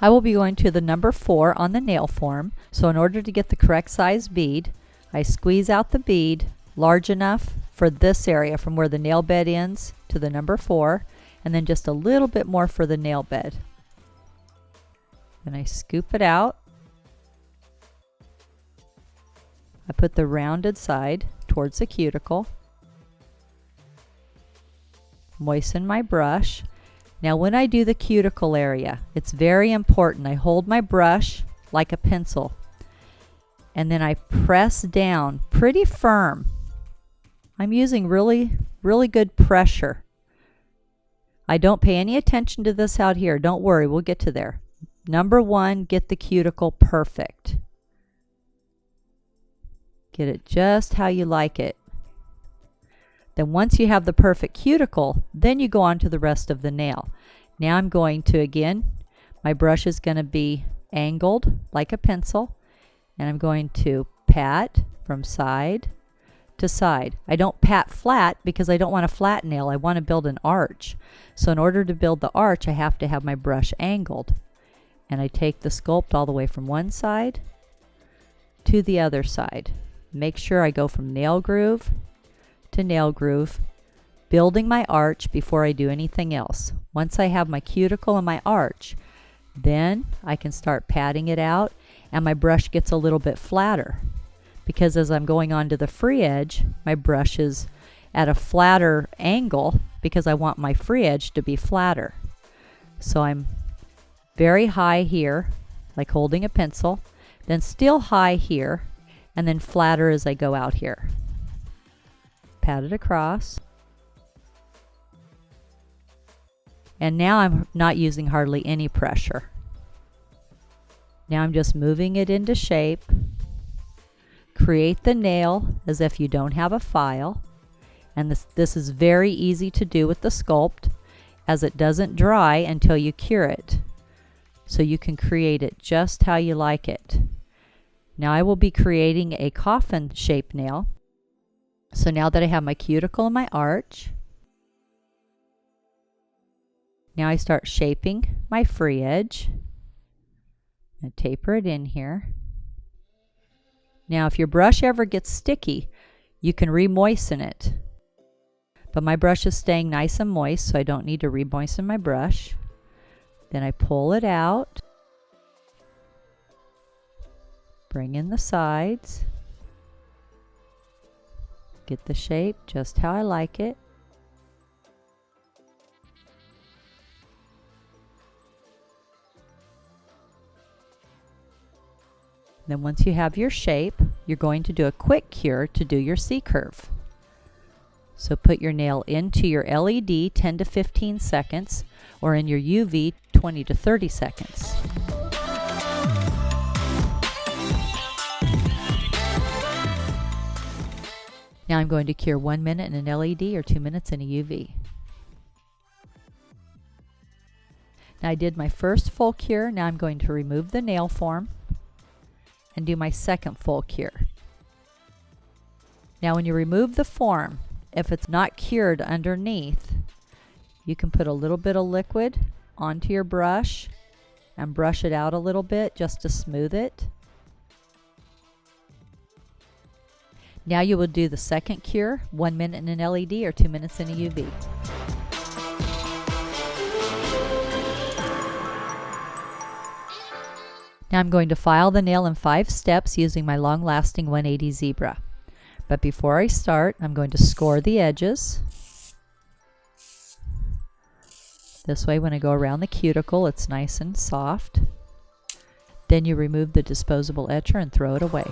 I will be going to the number 4 on the nail form, so in order to get the correct size bead, I squeeze out the bead large enough for this area from where the nail bed ends to the number 4, and then just a little bit more for the nail bed. Then I scoop it out. I put the rounded side towards the cuticle. Moisten my brush. Now when I do the cuticle area, it's very important. I hold my brush like a pencil and then I press down pretty firm. I'm using really good pressure. I don't pay any attention to this out here. Don't worry, we'll get to there. Number 1, get the cuticle perfect. Get it just how you like it. Then once you have the perfect cuticle, then you go on to the rest of the nail. Now I'm going to, again, my brush is going to be angled like a pencil, and I'm going to pat from side to side. I don't pat flat because I don't want a flat nail. I want to build an arch. So in order to build the arch, I have to have my brush angled. And I take the sculpt all the way from one side to the other side. Make sure I go from nail groove to nail groove, building my arch before I do anything else. Once I have my cuticle and my arch, then I can start patting it out and my brush gets a little bit flatter because as I'm going on to the free edge, my brush is at a flatter angle because I want my free edge to be flatter. So I'm very high here, like holding a pencil, then still high here, and then flatter as I go out here. Pat it across. And now I'm not using hardly any pressure. Now I'm just moving it into shape. Create the nail as if you don't have a file. And this is very easy to do with the sculpt as it doesn't dry until you cure it. So you can create it just how you like it. Now I will be creating a coffin shaped nail. So now that I have my cuticle and my arch, now I start shaping my free edge. And taper it in here. Now if your brush ever gets sticky, you can re-moisten it. But my brush is staying nice and moist, so I don't need to re-moisten my brush. Then I pull it out. Bring in the sides. Get the shape just how I like it. Then once you have your shape, you're going to do a quick cure to do your C-curve. So put your nail into your LED 10 to 15 seconds or in your UV 20 to 30 seconds. Now I'm going to cure 1 minute in an LED or 2 minutes in a UV. Now I did my first full cure. Now I'm going to remove the nail form and do my second full cure. Now when you remove the form, if it's not cured underneath, you can put a little bit of liquid onto your brush and brush it out a little bit just to smooth it. Now you will do the second cure, 1 minute in an LED or 2 minutes in a UV. Now I'm going to file the nail in 5 steps using my long-lasting 180 zebra. But before I start, I'm going to score the edges. This way, when I go around the cuticle, it's nice and soft. Then you remove the disposable etcher and throw it away.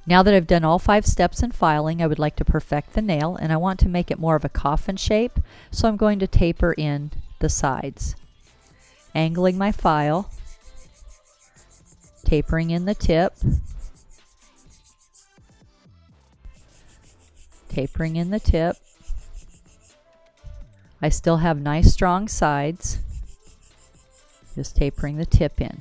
Now that I've done all 5 steps in filing, I would like to perfect the nail, and I want to make it more of a coffin shape, so I'm going to taper in the sides. Angling my file, tapering in the tip, tapering in the tip. I still have nice strong sides, just tapering the tip in.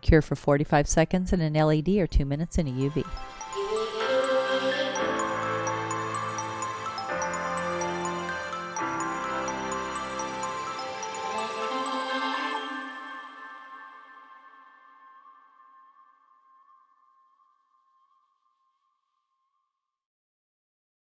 Cure for 45 seconds in an LED or 2 minutes in a UV.